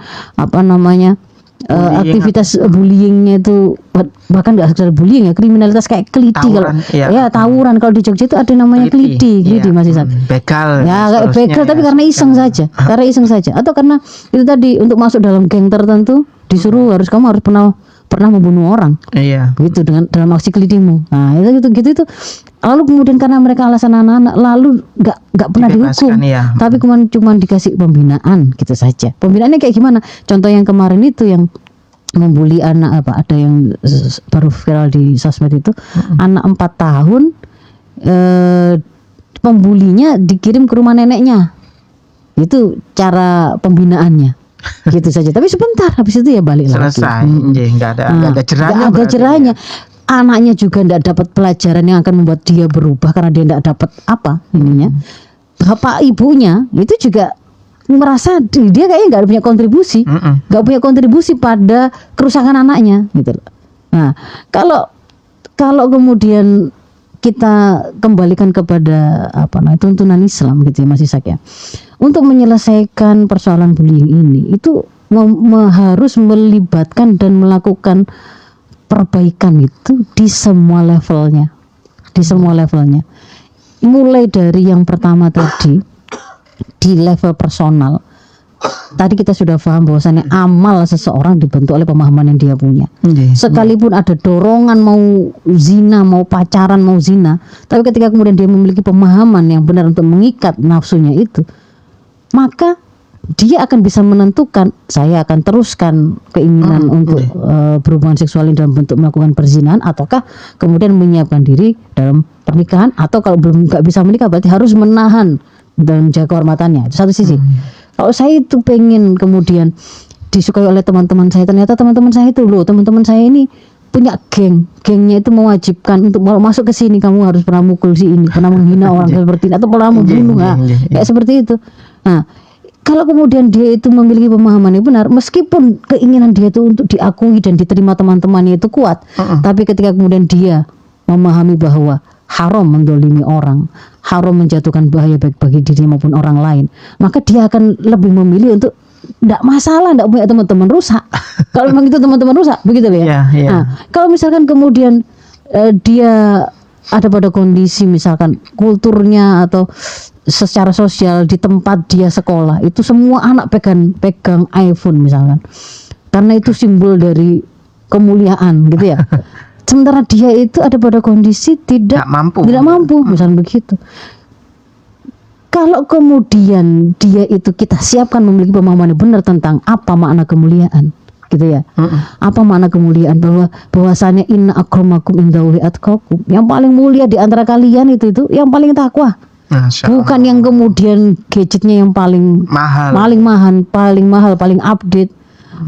aktivitas bullyingnya itu, bahkan nggak sekedar bullying ya, kriminalitas kayak keliti, tawuran. Kalau di Jogja itu ada namanya keliti Mas Isan. Begal. Kayak begal tapi karena iseng saja. Atau karena itu tadi untuk masuk dalam geng tertentu disuruh kamu harus pernah membunuh orang. Gitu dalam aksi kelitimu. Nah, itu. Lalu kemudian karena mereka alasan anak-anak, lalu nggak pernah dihukum, tapi kemudian cuma dikasih pembinaan gitu saja. Pembinaannya kayak gimana? Contoh yang kemarin itu yang membuli anak ada yang baru viral di sosmed itu, anak 4 tahun, pembulinya dikirim ke rumah neneknya. Itu cara pembinaannya. Gitu saja. Tapi sebentar habis itu ya balik lagi. Selesai. Nggak ada jerahnya. Nggak ada jerahnya. Anaknya juga tidak dapat pelajaran yang akan membuat dia berubah karena dia tidak dapat bapak ibunya itu juga merasa dia kayaknya nggak punya kontribusi pada kerusakan anaknya gitu. Nah kalau kemudian kita kembalikan kepada tuntunan Islam gitu ya Mas Ishak ya, untuk menyelesaikan persoalan bullying ini itu harus melibatkan dan melakukan perbaikan itu di semua levelnya, mulai dari yang pertama tadi di level personal. Tadi kita sudah paham bahwasannya amal seseorang dibentuk oleh pemahaman yang dia punya. Sekalipun ada dorongan mau zina, mau pacaran, mau zina, tapi ketika kemudian dia memiliki pemahaman yang benar untuk mengikat nafsunya itu, maka dia akan bisa menentukan saya akan teruskan keinginan untuk berhubungan seksual ini dalam bentuk melakukan perzinahan, ataukah kemudian menyiapkan diri dalam pernikahan, atau kalau belum nggak bisa menikah berarti harus menahan dan menjaga kehormatannya. Itu satu sisi. Kalau saya itu pengen kemudian disukai oleh teman-teman saya, ternyata teman-teman saya ini punya gengnya itu mewajibkan untuk mau masuk ke sini kamu harus pernah mukul si ini, pernah menghina orang seperti ini, atau pernah membunuh, kayak seperti itu. Nah, kalau kemudian dia itu memiliki pemahaman yang benar, meskipun keinginan dia itu untuk diakui dan diterima teman-temannya itu kuat, tapi ketika kemudian dia memahami bahwa haram mendolimi orang, haram menjatuhkan bahaya baik bagi diri maupun orang lain, maka dia akan lebih memilih untuk tidak masalah, tidak punya teman-teman rusak. Kalau memang itu teman-teman rusak, begitu ya. Nah, kalau misalkan kemudian dia ada pada kondisi misalkan kulturnya atau secara sosial di tempat dia sekolah itu semua anak pegang iPhone misalkan, karena itu simbol dari kemuliaan gitu ya. Sementara dia itu ada pada kondisi tidak mampu misalnya begitu. Kalau kemudian dia itu kita siapkan memiliki pemahaman yang benar tentang apa makna kemuliaan, gitu ya. Apa makna kemuliaan, bahwasanya inna akramakum indallahi atqakum, yang paling mulia di antara kalian itu yang paling takwa. Bukan yang kemudian gadgetnya yang paling mahal, paling update.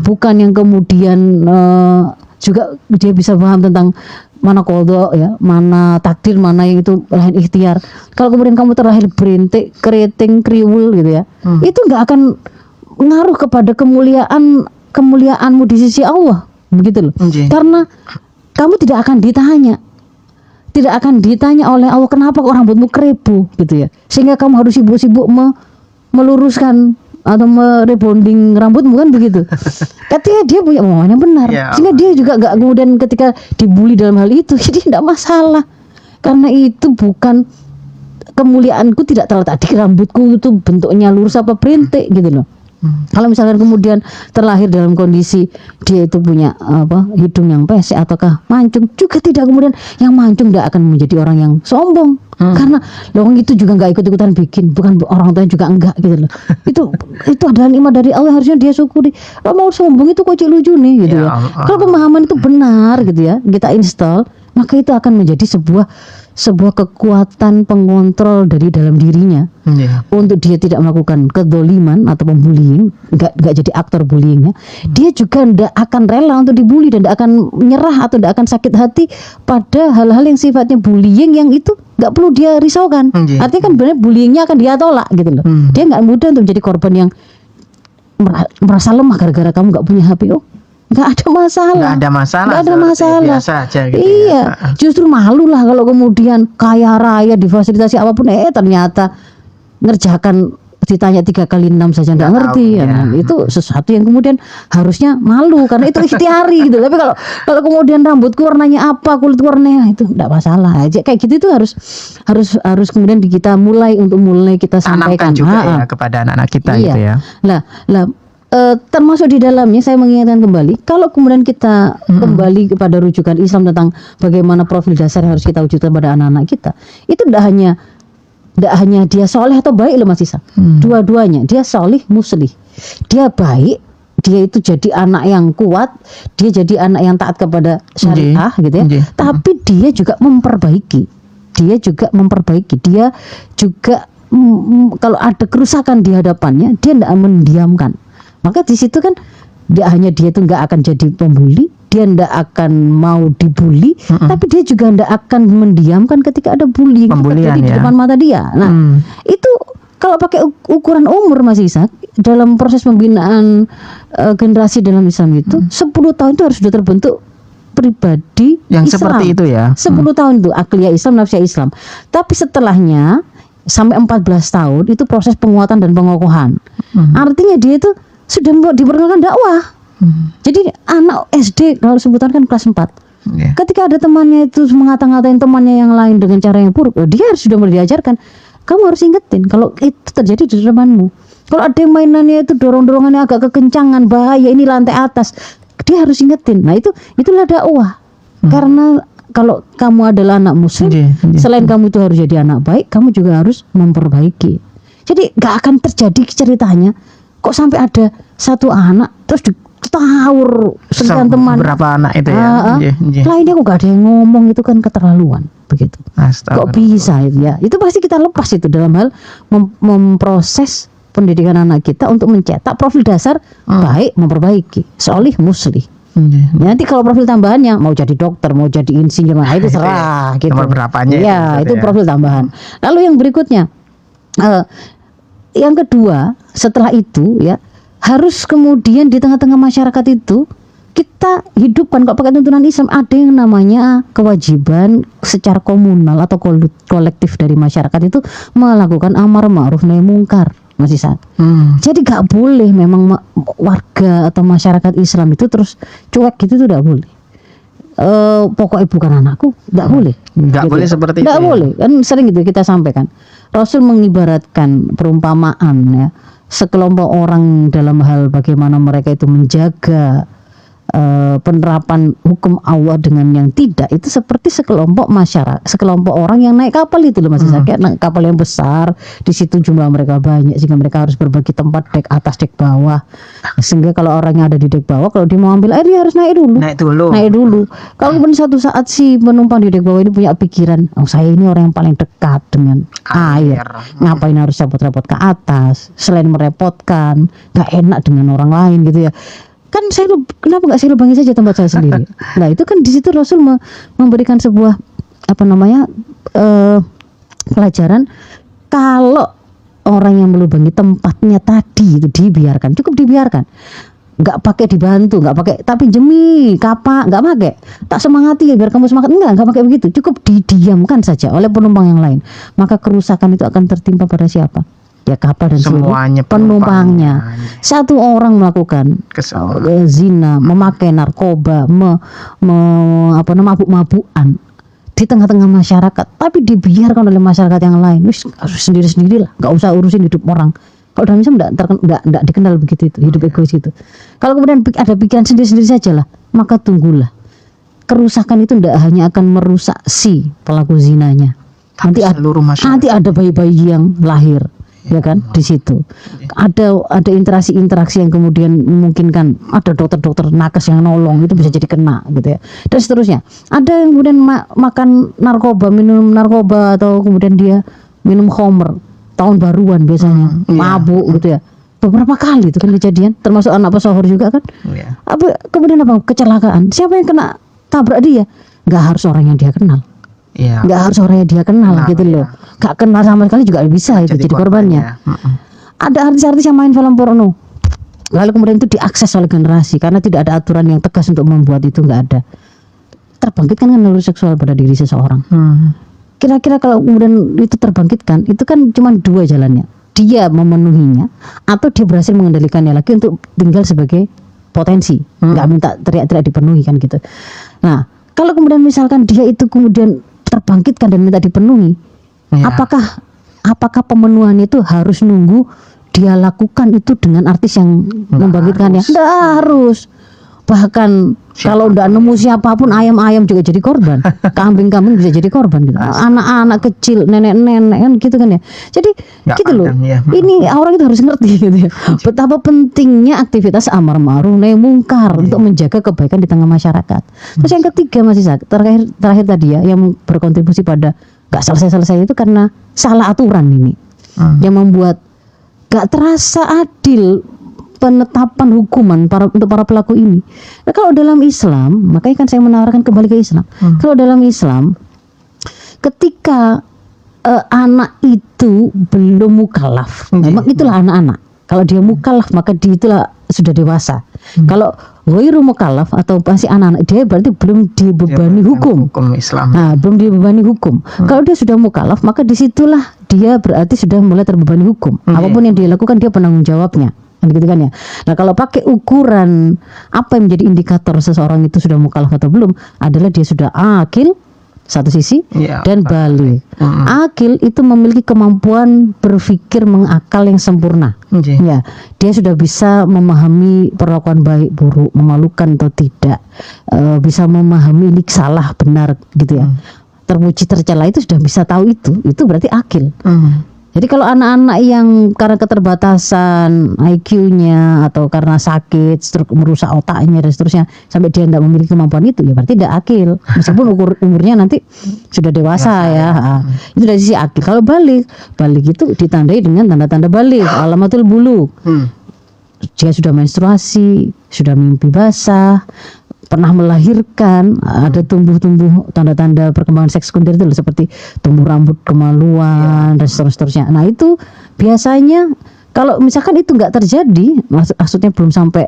Bukan yang kemudian juga dia bisa paham tentang mana qadha ya, mana takdir, mana yang itu lain ikhtiar. Kalau kemudian kamu terlahir berintik, keriting, kriwul gitu ya, itu nggak akan ngaruh kepada kemuliaanmu di sisi Allah, begitu loh. Karena kamu tidak akan ditanya oleh Allah kenapa kok rambutmu keribu gitu ya, sehingga kamu harus sibuk-sibuk meluruskan atau merebonding rambutmu, kan begitu. Katanya dia punya omongan yang benar, sehingga dia juga nggak kemudian ketika dibully dalam hal itu jadi tidak masalah, karena itu bukan kemuliaanku tidak terletak di rambutku itu bentuknya lurus apa berintik gitu loh. Kalau misalkan kemudian terlahir dalam kondisi dia itu punya hidung yang pesek ataukah mancung, juga tidak kemudian yang mancung tidak akan menjadi orang yang sombong, karena orang itu juga nggak ikut-ikutan bikin, bukan orang tuanya juga enggak gitu loh. itu adalah nikmat dari Allah, harusnya dia syukuri. Kalau mau sombong itu kocik lucu nih gitu ya. Kalau pemahaman itu benar gitu ya, kita install, maka itu akan menjadi sebuah kekuatan pengontrol dari dalam dirinya, untuk dia tidak melakukan kedoliman atau pembullying, nggak jadi aktor bullyingnya. Dia juga tidak akan rela untuk dibully dan tidak akan menyerah atau tidak akan sakit hati pada hal-hal yang sifatnya bullying yang itu nggak perlu dia risaukan. Artinya kan benar bullyingnya akan dia tolak gitu loh. Dia nggak mudah untuk menjadi korban yang merasa lemah gara-gara kamu nggak punya HP. Nggak ada masalah. Biasa aja gitu. Iya, justru malu lah kalau kemudian kaya raya difasilitasi apapun, ternyata ngerjakan ditanya 3 kali 6 saja nggak ngerti. Itu sesuatu yang kemudian harusnya malu karena itu ikhtiari gitu. Tapi kalau kemudian rambutku warnanya apa, kulit warnanya, itu nggak masalah aja. Kayak gitu itu harus kemudian kita mulai kita sampaikan juga ya kepada anak-anak kita gitu ya. Termasuk di dalamnya saya mengingatkan kembali, kalau kemudian kita kembali kepada rujukan Islam tentang bagaimana profil dasar yang harus kita wujudkan pada anak-anak kita, itu tidak hanya dia soleh atau baik loh Mas Isa. Dua-duanya, dia soleh muslih, dia baik, dia itu jadi anak yang kuat, dia jadi anak yang taat kepada syariah gitu ya. Tapi dia juga memperbaiki, dia juga kalau ada kerusakan di hadapannya, dia tidak mendiamkan. Maka di situ kan dia itu nggak akan jadi pembuli, dia nggak akan mau dibully, tapi dia juga nggak akan mendiamkan ketika ada bullying terjadi di depan mata dia. Nah, itu kalau pakai ukuran umur Mas Ishak, dalam proses pembinaan generasi dalam Islam itu 10 tahun itu harus sudah terbentuk pribadi yang Islam. Seperti itu ya. 10 tahun itu akliyah Islam, nafsiyah Islam. Tapi setelahnya sampai 14 tahun itu proses penguatan dan pengokohan. Artinya dia itu sudah diperkenalkan dakwah. Jadi anak SD kalau sebutan kan kelas 4. Ketika ada temannya itu mengata-ngatain temannya yang lain dengan cara yang buruk, dia harus sudah mulai diajarkan. Kamu harus ingetin kalau itu terjadi di depanmu. Kalau ada yang mainannya itu dorong-dorongannya agak kekencangan, bahaya, ini lantai atas, dia harus ingetin. Nah itulah dakwah. Karena kalau kamu adalah anak muslim, selain kamu itu harus jadi anak baik, kamu juga harus memperbaiki. Jadi gak akan terjadi ceritanya Kok sampai ada satu anak terus ditawur sekian teman. Berapa anak itu ya? Lainnya kok gak ada yang ngomong, itu kan keterlaluan begitu. Astaga. Kok bisa itu ya? Itu pasti kita lepas itu dalam hal memproses pendidikan anak kita untuk mencetak profil dasar baik, memperbaiki, solih muslih. Nanti kalau profil tambahannya mau jadi dokter, mau jadi insinyur, nah itu serah gitu. Nomor berapanya? Ya, itu profil tambahan. Lalu yang berikutnya, yang kedua setelah itu ya, harus kemudian di tengah-tengah masyarakat itu kita hidupkan, kok pakai tuntunan Islam, ada yang namanya kewajiban secara komunal atau kolektif dari masyarakat itu melakukan amar ma'ruf nahi mungkar, Mas Ishak. Jadi gak boleh memang warga atau masyarakat Islam itu terus cuek gitu, itu gak boleh. Pokoknya bukan anakku, gak boleh. Gak gitu. boleh seperti itu. Gak boleh, kan sering gitu kita sampaikan. Rasul mengibaratkan perumpamaan ya, sekelompok orang dalam hal bagaimana mereka itu menjaga penerapan hukum Allah dengan yang tidak, itu seperti sekelompok masyarakat, sekelompok orang yang naik kapal itu loh Mas Ishak, naik kapal yang besar, di situ jumlah mereka banyak sehingga mereka harus berbagi tempat, dek atas dek bawah, sehingga kalau orangnya ada di dek bawah, kalau dia mau ambil air dia harus naik dulu. Kalau kemudian suatu saat si penumpang di dek bawah ini punya pikiran, oh saya ini orang yang paling dekat dengan air, ngapain harus repot-repot ke atas, selain merepotkan gak enak dengan orang lain gitu ya, kan kenapa nggak saya lubangi saja tempat saya sendiri. Nah itu kan di situ Rasul memberikan sebuah pelajaran, kalau orang yang melubangi tempatnya tadi itu dibiarkan, cukup dibiarkan, nggak pakai dibantu, nggak pakai tapi jemi kapak, nggak pakai tak semangati ya biar kamu semangat, nggak pakai begitu, cukup didiamkan saja oleh penumpang yang lain, maka kerusakan itu akan tertimpa pada siapa? Ya kapal dan semuanya penumpangnya. Satu orang melakukan zina, memakai narkoba, mabuk-mabukan di tengah-tengah masyarakat, tapi dibiarkan oleh masyarakat yang lain, harus sendiri-sendirilah, nggak usah urusin hidup orang. Kalau dalam Islam nggak dikenal begitu itu, hidup egois itu. Kalau kemudian ada pikiran sendiri-sendiri sajalah, maka tunggulah, kerusakan itu tidak hanya akan merusak si pelaku zinanya, nanti ada bayi-bayi yang lahir, ya kan, di situ ada interaksi yang kemudian memungkinkan ada dokter-dokter nakes yang nolong, itu bisa jadi kena gitu ya, dan seterusnya. Ada yang kemudian makan narkoba, minum narkoba, atau kemudian dia minum khamr tahun baruan biasanya, mabuk gitu ya, beberapa kali itu kan kejadian, termasuk anak pesohor juga kan. Kemudian kecelakaan, siapa yang kena tabrak dia? Nggak harus orang yang dia kenal. Nggak harus orang yang dia kenal gitu loh. Nggak kenal sama sekali juga bisa itu jadi korbannya. Ada artis-artis yang main film porno, lalu kemudian itu diakses oleh generasi karena tidak ada aturan yang tegas untuk membuat itu, nggak ada. Terbangkitkan kan naluri seksual pada diri seseorang. Kira-kira kalau kemudian itu terbangkitkan, itu kan cuma dua jalannya, dia memenuhinya atau dia berhasil mengendalikannya lagi untuk tinggal sebagai potensi, nggak minta teriak-teriak dipenuhi kan gitu. Nah kalau kemudian misalkan dia itu kemudian terbangkitkan dan minta dipenuhi, apakah pemenuhan itu harus nunggu dia lakukan itu dengan artis yang membangkitkannya? Nggak harus. Bahkan kalau udah nemu siapapun, ayam-ayam juga jadi korban, kambing-kambing bisa jadi korban gitu. Anak-anak kecil, nenek-nenek kan gitu kan ya. Jadi gitu loh. Ini orang itu harus ngerti gitu ya, betapa pentingnya aktivitas amar ma'ruf nahi mungkar untuk menjaga kebaikan di tengah masyarakat. Terus yang ketiga Mas Ishak, terakhir tadi ya, yang berkontribusi pada gak selesai-selesai itu karena salah aturan ini, yang membuat gak terasa adil penetapan hukuman untuk para pelaku ini. Nah, kalau dalam Islam, makanya kan saya menawarkan kembali ke Islam. Kalau dalam Islam, ketika anak itu belum mukallaf, memang itulah anak-anak. Kalau dia mukallaf maka dia itulah sudah dewasa. Kalau ghairu mukallaf atau masih anak-anak, dia berarti belum dibebani hukum Islam. Nah, belum dibebani hukum. Kalau dia sudah mukallaf maka disitulah dia berarti sudah mulai terbebani hukum. Apapun yang dia lakukan dia penanggung jawabnya. Gitu kan ya. Nah kalau pakai ukuran apa yang menjadi indikator seseorang itu sudah mukallaf atau belum, adalah dia sudah akil satu sisi dan baligh. Akil itu memiliki kemampuan berpikir mengakal yang sempurna. Ya, dia sudah bisa memahami perlakuan baik buruk, memalukan atau tidak, bisa memahami ini salah benar gitu ya. Terpuji tercela itu sudah bisa tahu, itu berarti akil. Jadi kalau anak-anak yang karena keterbatasan IQ-nya atau karena sakit, merusak otaknya dan seterusnya sampai dia tidak memiliki kemampuan itu, ya berarti tidak akil. Meskipun umurnya nanti sudah dewasa ya. Itu dari sisi akil. Kalau balik itu ditandai dengan tanda-tanda balik, alamatul bulugh. Dia sudah menstruasi, sudah mimpi basah, pernah melahirkan, ada tumbuh tanda-tanda perkembangan seks sekunder itu seperti tumbuh rambut kemaluan dan seterusnya. Nah itu biasanya kalau misalkan itu nggak terjadi, maksudnya belum sampai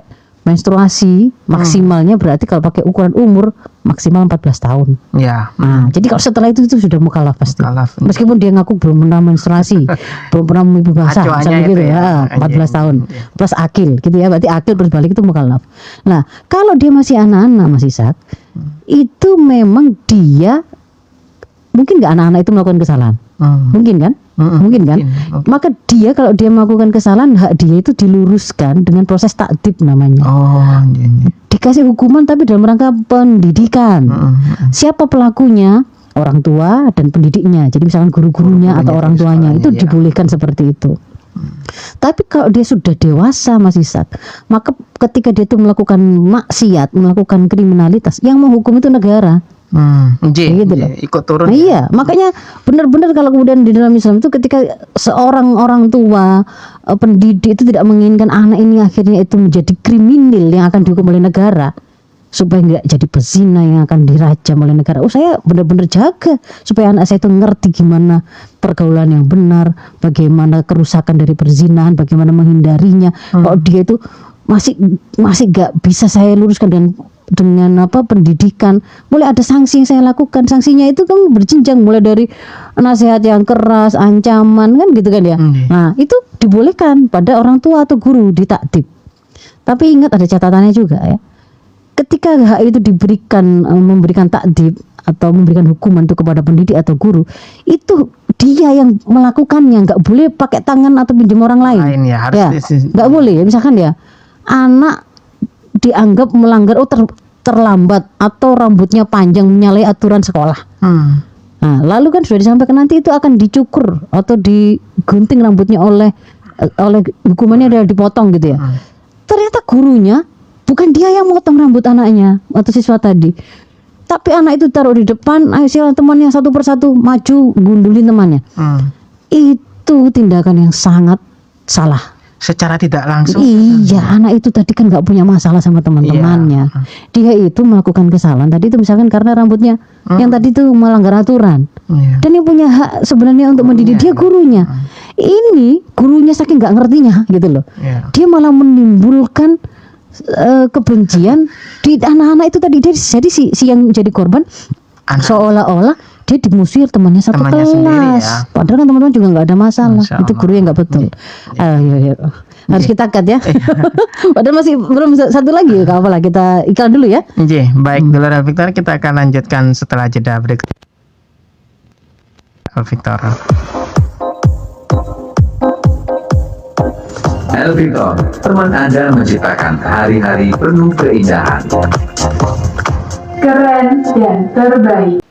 menstruasi maksimalnya, berarti kalau pakai ukuran umur maksimal 14 tahun. Ya. Nah, jadi kalau setelah itu sudah mukallaf pasti. Meskipun dia ngaku belum pernah menstruasi, belum pernah mimpi basah, misalnya gitu ya, 14 tahun plus akil, gitu ya. Berarti akil plus balik itu mukallaf. Nah, kalau dia masih anak-anak, Mas Ishak, itu memang dia mungkin nggak anak-anak itu melakukan kesalahan, mungkin kan? Mungkin kan? Maka dia kalau dia melakukan kesalahan, hak dia itu diluruskan dengan proses takdib namanya. Dikasih hukuman tapi dalam rangka pendidikan. Siapa pelakunya? Orang tua dan pendidiknya. Jadi misalkan guru-gurunya atau orang tuanya itu dibolehkan seperti itu. Tapi kalau dia sudah dewasa, Mas Ishak, maka ketika dia itu melakukan maksiat, melakukan kriminalitas, yang menghukum itu negara. Gitu loh. Ikut turun. Nah, iya, makanya benar-benar kalau kemudian di dalam Islam itu ketika seorang orang tua pendidik itu tidak menginginkan anak ini akhirnya itu menjadi kriminal yang akan dihukum oleh negara, supaya nggak jadi pezina yang akan dirajam oleh negara. Saya benar-benar jaga supaya anak saya itu ngerti gimana pergaulan yang benar, bagaimana kerusakan dari perzinahan, bagaimana menghindarinya. Kalau dia itu masih nggak bisa saya luruskan dengan pendidikan, mulai ada sanksi yang saya lakukan. Sanksinya itu kan berjenjang, mulai dari nasihat yang keras, ancaman kan gitu kan ya. Nah itu dibolehkan pada orang tua atau guru ditakdib. Tapi ingat ada catatannya juga ya. Ketika hak itu memberikan takdib atau memberikan hukuman itu kepada pendidik atau guru, itu dia yang melakukannya, nggak boleh pakai tangan atau pinjam orang lain. Ya, harus nggak boleh. Misalkan ya anak dianggap melanggar terlambat atau rambutnya panjang menyalahi aturan sekolah. Nah, lalu kan sudah disampaikan nanti itu akan dicukur atau digunting rambutnya oleh hukumannya adalah dipotong gitu ya. Ternyata gurunya bukan dia yang motong rambut anaknya atau siswa tadi, tapi anak itu taruh di depan, ayo silakan temannya satu persatu maju gundulin temannya. Itu tindakan yang sangat salah. Secara tidak langsung. Iya, anak itu tadi kan nggak punya masalah sama teman-temannya. Dia itu melakukan kesalahan tadi itu misalkan karena rambutnya yang tadi itu melanggar aturan. Dan yang punya hak sebenarnya untuk mendidik dia gurunya. Ini gurunya saking nggak ngertinya gitu loh. Dia malah menimbulkan kebencian di anak-anak itu tadi. Jadi si yang jadi korban seolah-olah dia dimusir temannya satu kelas sendiri, ya. Padahal kan teman-teman juga nggak ada masalah. Itu guru yang nggak betul. Ayo. Harus kita cut ya. Padahal masih belum satu lagi. Gak apa-apa, kita iklan dulu ya. Baik dulu Victor, kita akan lanjutkan setelah jeda berikut. Victor. Victor, teman Anda menciptakan hari-hari penuh keindahan. Keren dan terbaik.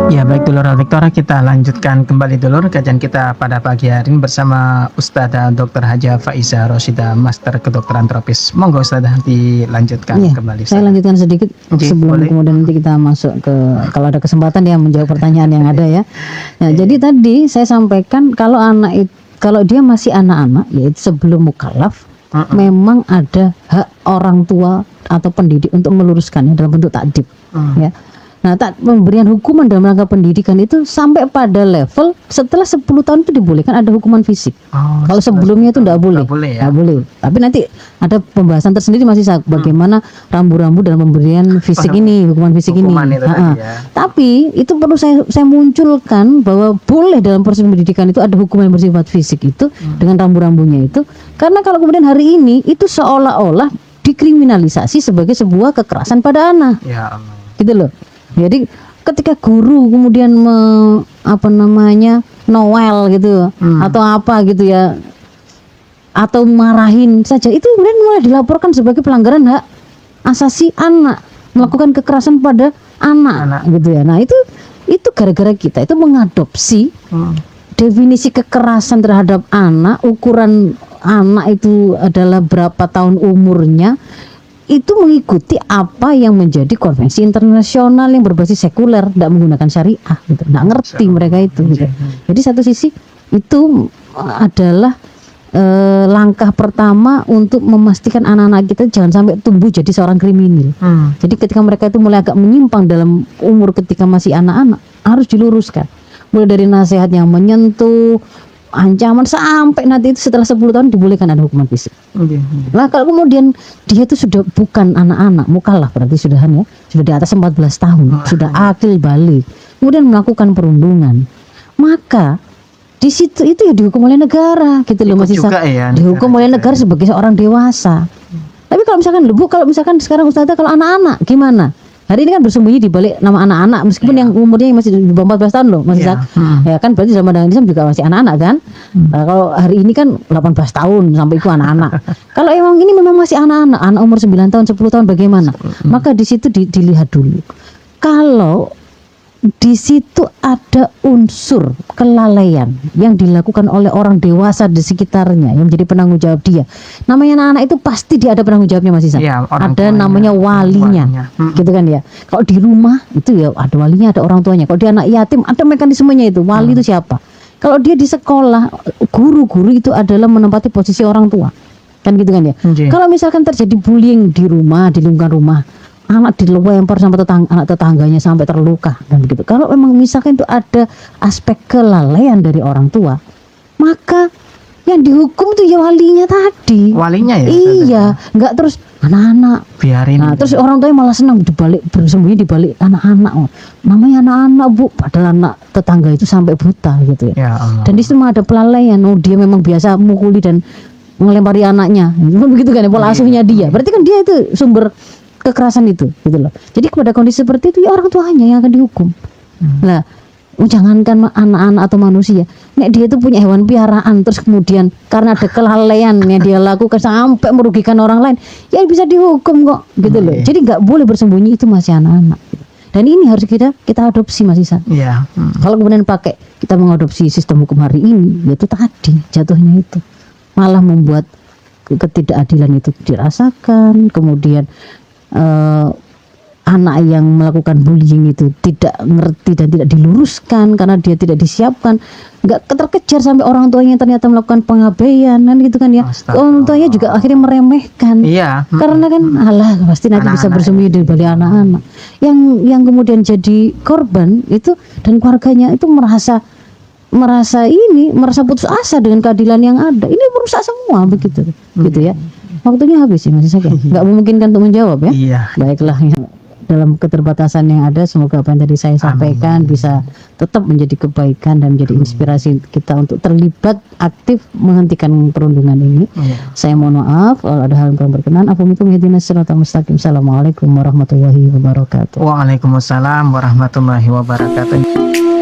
Ya baik dulur Victor, kita lanjutkan kembali dulur kajian kita pada pagi hari ini bersama Ustadzah Dr. Haja Faiza Rosyida, Master Kedokteran Tropis. Monggo Ustadzah dilanjutkan kembali. Saya lanjutkan sedikit sebelum kemudian nanti kita masuk ke kalau ada kesempatan ya menjawab pertanyaan yang ada ya. Nah, jadi tadi saya sampaikan kalau dia masih anak-anak, yaitu sebelum mukallaf, memang ada hak orang tua atau pendidik untuk meluruskannya dalam bentuk takdib. Ya. Nah, pemberian hukuman dalam rangka pendidikan itu sampai pada level setelah 10 tahun itu dibolehkan ada hukuman fisik. Kalau sebelumnya itu tidak boleh. Tidak boleh. Tapi nanti ada pembahasan tersendiri masih bagaimana rambu-rambu dalam pemberian fisik ini, hukuman fisik ini. Tapi itu perlu saya munculkan bahwa boleh dalam proses pendidikan itu ada hukuman yang bersifat fisik itu dengan rambu-rambunya itu. Karena kalau kemudian hari ini itu seolah-olah dikriminalisasi sebagai sebuah kekerasan pada anak. Ya Allah. Gitu loh. Jadi ketika guru kemudian Noel gitu atau apa gitu ya, atau marahin saja, itu kemudian mulai dilaporkan sebagai pelanggaran hak asasi anak, melakukan kekerasan pada anak gitu ya. Nah itu gara-gara kita itu mengadopsi definisi kekerasan terhadap anak, ukuran anak itu adalah berapa tahun umurnya, itu mengikuti apa yang menjadi konvensi internasional yang berbasis sekuler, tidak menggunakan syariah gitu. Tidak ngerti mereka itu gitu. Jadi satu sisi itu adalah langkah pertama untuk memastikan anak-anak kita jangan sampai tumbuh jadi seorang kriminal. Jadi ketika mereka itu mulai agak menyimpang dalam umur ketika masih anak-anak, harus diluruskan. Mulai dari nasihat yang menyentuh, ancaman, sampai nanti itu setelah 10 tahun dibolehkan ada hukuman fisik. Nah kalau kemudian dia itu sudah bukan anak-anak, mukallaf berarti sudah di atas 14 tahun, sudah akil balik, kemudian melakukan perundungan, maka di situ itu ya dihukum oleh negara gitu loh, Mas Isa. Dihukum oleh negara sebagai seorang dewasa. Tapi kalau misalkan kalau misalkan sekarang Ustazah, kalau anak-anak gimana? Hari ini kan bersembunyi di balik nama anak-anak, meskipun yang umurnya masih di bawah 14 tahun loh, Mas Isa. Ya kan berarti dalam pandangan Islam juga masih anak-anak kan. Kalau hari ini kan 18 tahun sampai itu anak-anak. Kalau emang ini memang masih anak-anak, anak umur 9 tahun, 10 tahun bagaimana? Maka di situ dilihat dulu. Kalau di situ ada unsur kelalaian yang dilakukan oleh orang dewasa di sekitarnya yang menjadi penanggung jawab dia. Namanya anak-anak itu pasti dia ada penanggung jawabnya, Mas Isa. Ada namanya walinya. Gitu kan ya. Kalau di rumah itu ya ada walinya, ada orang tuanya. Kalau dia anak yatim ada mekanismenya itu. Wali itu siapa? Kalau dia di sekolah, guru-guru itu adalah menempati posisi orang tua. Kan gitu kan ya. Kalau misalkan terjadi bullying di rumah, di lingkungan rumah, anak dilempar sampai anak tetangganya sampai terluka dan begitu. Kalau memang misalkan itu ada aspek kelalaian dari orang tua, maka yang dihukum itu ya walinya tadi. Walinya ya? Iya, enggak terus anak-anak biarin. Nah, terus orang tuanya malah senang bersembunyi di balik anak-anak. Oh, namanya anak-anak, Bu, padahal anak tetangga itu sampai buta gitu ya. Ya Allah. Dan di situ memang ada pelalaian. Oh, dia memang biasa mukuli dan melempari anaknya. Begitu kan ya, pola asuhnya dia. Berarti kan dia itu sumber kekerasan itu gitu loh. Jadi kepada kondisi seperti itu ya orang tuanya yang akan dihukum. Lah, jangankan anak-anak atau manusia, nek dia itu punya hewan piaraan terus kemudian karena ada kelalaian yang dia lakukan sampai merugikan orang lain, ya bisa dihukum kok gitu loh. Jadi nggak boleh bersembunyi, itu masih anak-anak. Dan ini harus kita adopsi, Mas Isa. Iya. Kalau kemudian kita mengadopsi sistem hukum hari ini, yaitu tadi jatuhnya itu malah membuat ketidakadilan itu dirasakan, kemudian anak yang melakukan bullying itu tidak ngerti dan tidak diluruskan karena dia tidak disiapkan, nggak terkejar sampai orang tuanya ternyata melakukan pengabaian kan gitu kan ya. Orang tuanya juga akhirnya meremehkan. Iya. Karena kan alah pasti nanti bisa bersembunyi di balik anak-anak. Yang kemudian jadi korban itu dan keluarganya itu merasa putus asa dengan keadilan yang ada. Ini merusak semua begitu gitu ya. Waktunya habis ya, Mas Isa. Nggak memungkinkan untuk menjawab ya. Iya. Baiklah ya. Dalam keterbatasan yang ada, semoga apa yang tadi saya sampaikan bisa tetap menjadi kebaikan dan menjadi inspirasi kita untuk terlibat aktif menghentikan perundungan ini. Saya mohon maaf kalau ada hal yang kurang berkenan. Afumikum ihdinas siratal mustaqim. Assalamualaikum warahmatullahi wabarakatuh. Waalaikumsalam warahmatullahi wabarakatuh.